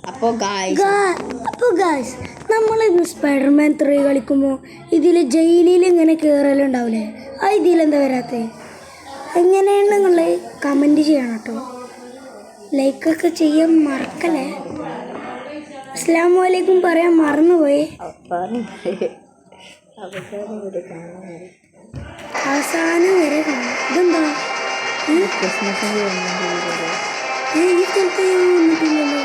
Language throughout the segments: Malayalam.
അപ്പോൾ ഗായ്സ് നമ്മളിന്ന് സ്പൈഡർമാൻ 3 കളിക്കുമ്പോൾ ഇതിൽ ജയിലിൽ ഇങ്ങനെ കയറലുണ്ടാവില്ലേ? ആ ഇതിലെന്താ വരാത്തത്? എങ്ങനെയാണ് നിങ്ങൾ കമൻറ്റ് ചെയ്യണം കേട്ടോ. ലൈക്കൊക്കെ ചെയ്യാൻ മറക്കല്ലേ. അസ്സലാമു അലൈക്കും പറയാൻ മറന്നുപോയി. അവസാനം വരെ കാണാം. ഇതെന്താ ഈ സ്ഥലത്ത് വന്നിട്ടില്ലല്ലോ.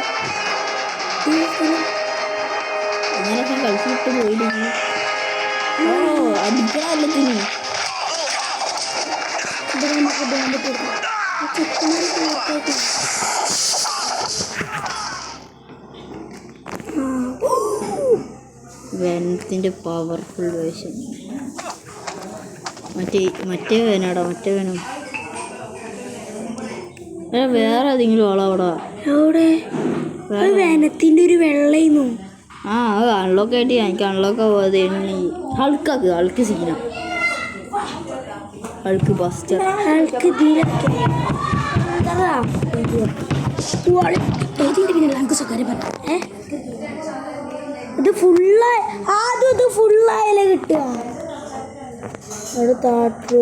അങ്ങനെയൊക്കെ കളിച്ചിട്ട് പോയില്ലെങ്കിൽ അടിക്കാല്ലത്തിന് വെനത്തിൻ്റെ പവർഫുൾ വേഷൻ. മറ്റേ വേനാടാ, മറ്റേ വേണം. വേറെ ഏതെങ്കിലും ആളവിടെ എവിടെ? വേനത്തിൻ്റെ ഒരു വെള്ളയിന്നു. അത് അൺലോക്ക് ആയിട്ട് എനിക്ക് അൺലോക്ക് ആവാതെ ആൾക്ക് സീന ആൾക്ക് ബസ്റ്റർ ഇത് ഫുള്ളായി. ആദ്യം ഇത് ഫുള്ളായാലേ കിട്ടുക. അവിടെ താട്ടു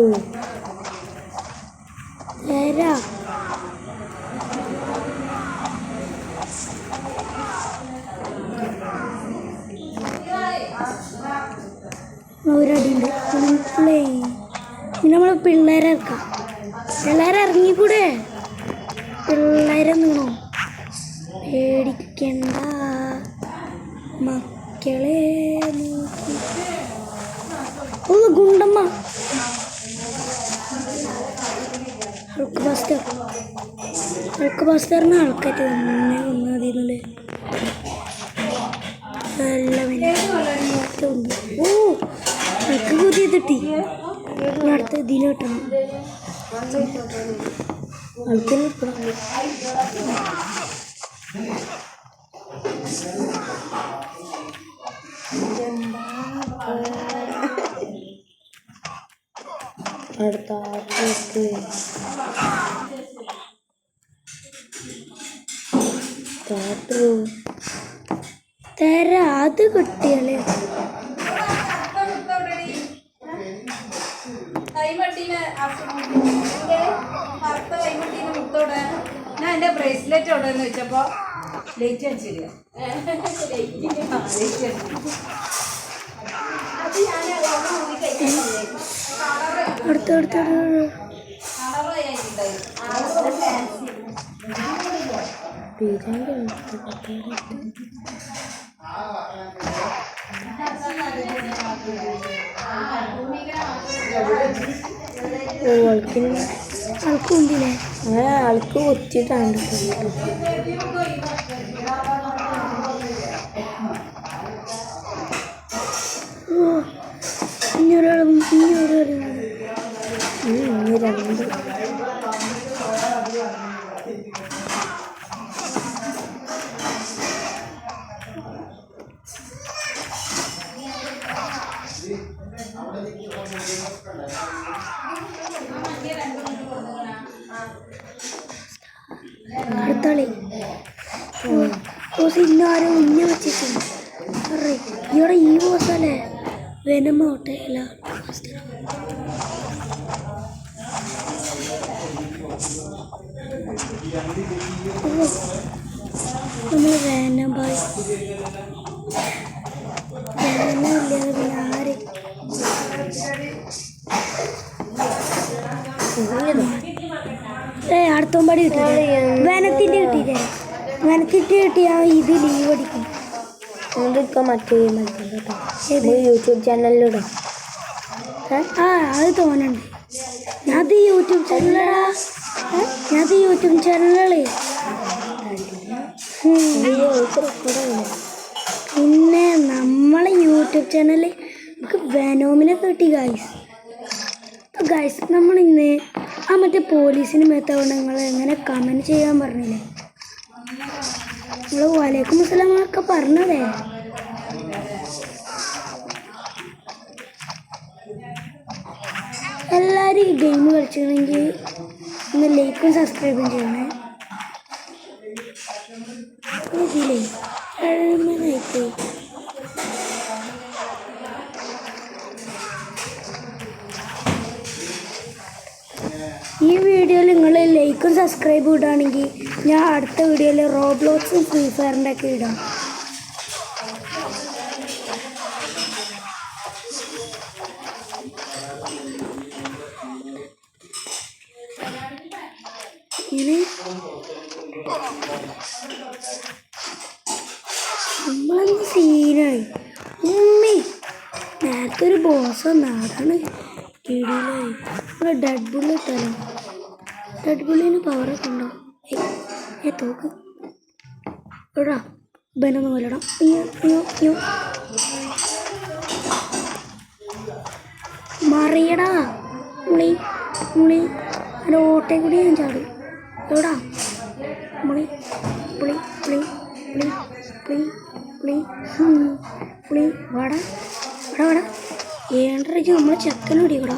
തരാ. ഒരടിയുണ്ട്. നമ്മൾ പിള്ളേരെ ഇറക്കാം. പിള്ളേരെ ഇറങ്ങിക്കൂടെ? പിള്ളേരെ നിന്നോ, പേടിക്കണ്ട മക്കളെ. ഓ ഗുണ്ടമ്മ അൾക്ക് ബസ്റ്ററിന് ആൾക്കാറ്റ് തന്നെ ഒന്നാതിരുന്നല്ലേ. ഓ അൾക്ക് പുതിയ കിട്ടി. അടുത്ത ഇതിന് കിട്ടണം. ആൾക്ക് അടുത്ത തരാ. അത് കിട്ടിയല്ലേ. ഞാൻ എൻ്റെ ബ്രേസ്ലെറ്റ് എവിടെയെന്ന് വെച്ചപ്പോൾ ലേറ്റ് അടിച്ചില്ല. ആൾക്ക് ഉണ്ടില്ലേ? ആൾക്ക് ഒത്തിട്ടാണ്. അടുത്താളി ഇന്നാരും ഉന്ന വെച്ചിട്ടുണ്ട്. ഇവിടെ ഈ ബോസല്ലേ വെനമാവട്ടെ. അല്ല നമ്മൾ വേനമ്പായി വേനമില്ലാതെ പിന്നെ ആര് അടുത്തോമ്പാടി കിട്ടില്ലേ? വനത്തിൻ്റെ കിട്ടിയില്ലേ? വനത്തിൻ്റെ കിട്ടിയ ഇത് ലീവ് അടിക്കും. അതൊക്കെ മറ്റേ യൂട്യൂബ് ചാനലിലിടാം. അത് തോന്നുന്നുണ്ട്. ഞാനത് യൂട്യൂബ് ചാനലുകളേ. പിന്നെ നമ്മളെ യൂട്യൂബ് ചാനലിൽ നമുക്ക് വെനോമിനെ കിട്ടി ഗൈസ്. നമ്മളിന്ന് ആ മറ്റേ പോലീസിന് മേത്താവുകൊണ്ട് നിങ്ങൾ എങ്ങനെ കമൻറ്റ് ചെയ്യാൻ പറഞ്ഞില്ലേ? നമ്മൾ വലൈക്കും അസ്സലാമൊക്കെ പറഞ്ഞതേ. എല്ലാവരും ഈ ഗെയിം കളിച്ചിട്ടുണ്ടെങ്കിൽ ഒന്ന് ലൈക്കും സബ്സ്ക്രൈബും ചെയ്യണേ. ഇതിലേ എഴുമനായിപ്പോയി. ഈ വീഡിയോയിൽ നിങ്ങൾ ലൈക്കും സബ്സ്ക്രൈബും ഇടുകയാണെങ്കിൽ ഞാൻ അടുത്ത വീഡിയോയിൽ റോബ്ലോക്സും ഫ്രീ ഫയറിൻ്റെ ഒക്കെ ഇടാം. ഇങ്ങനെ നമ്മളെന്ത് സീനായി ഉമ്മി. നേരത്തെ ഒരു ബോസ് നാടാണ് കിടിലായി. നമ്മൾ ഡെഡ് ബുള്ളി ഇട്ടാലോ? ഡെഡ് ബുള്ളിന് പവറൊക്കെ ഉണ്ടോ? തോക്ക് എടാ ബനൊന്ന് കൊല്ലണം. മറിയടാ മുളി മുളി. അതിൻ്റെ ഓട്ടയെ കൂടി ഞാൻ ചാടും. എവിടാ മുളി പുളി പുളി പുളി പുളി പുളി പുളി. വാടാ വാടാ വാടാ. 7:30 നമ്മൾ ചെക്കൻ പിടിക്കടാ.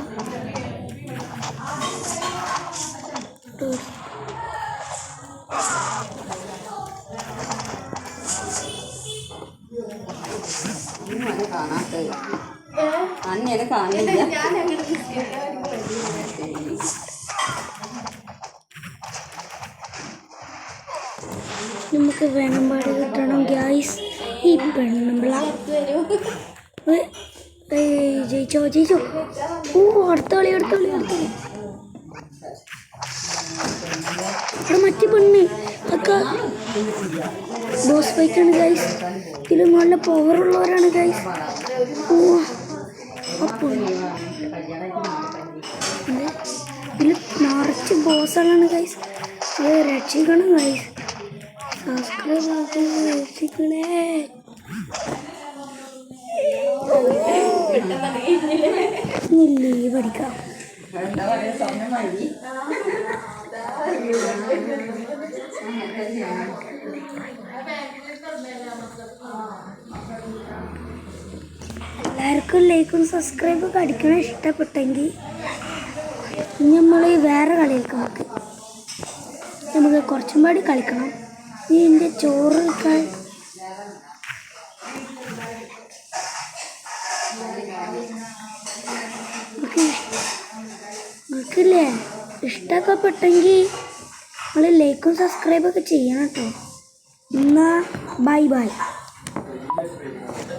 നമുക്ക് വേനമ്പാട് കിട്ടണം ഗ്യാസ്. ഈ പെണ്ണുമ്പിള ജയിച്ചോ ജയിച്ചോ. ഓ അടുത്തോളി അടുത്തോളി അടുത്തോളി. ഇവിടെ മറ്റു പെണ്ണ് ഒക്കെ ബോസ് ഫൈറ്റാണ് ഗൈസ്. ഇതിൽ നല്ല പവറുള്ളവരാണ് ഗൈസ്. ഓ അപ്പോൾ ഇതിൽ നിറച്ച് ബോസുകളാണ് ഗൈസ്. അത് രക്ഷിക്കണം ഗൈസ്. സബ്സ്ക്രൈബ് ആക്കി രക്ഷിക്കണേ. ലീവ് അടിക്കാം. എല്ലാവർക്കും ലൈക്കും സബ്സ്ക്രൈബൊക്കെ അടിക്കണം ഇഷ്ടപ്പെട്ടെങ്കിൽ നമ്മൾ വേറെ കളികൾക്ക് നമുക്ക് കുറച്ചും പാടി കളിക്കണം. ഈ എൻ്റെ ചോറ് നിങ്ങൾക്കില്ലേ ഇഷ്ടമൊക്കെ പെട്ടെങ്കിൽ നിങ്ങൾ ലൈക്കും സബ്സ്ക്രൈബൊക്കെ ചെയ്യണം കേട്ടോ. എന്നാൽ ബൈ ബൈ.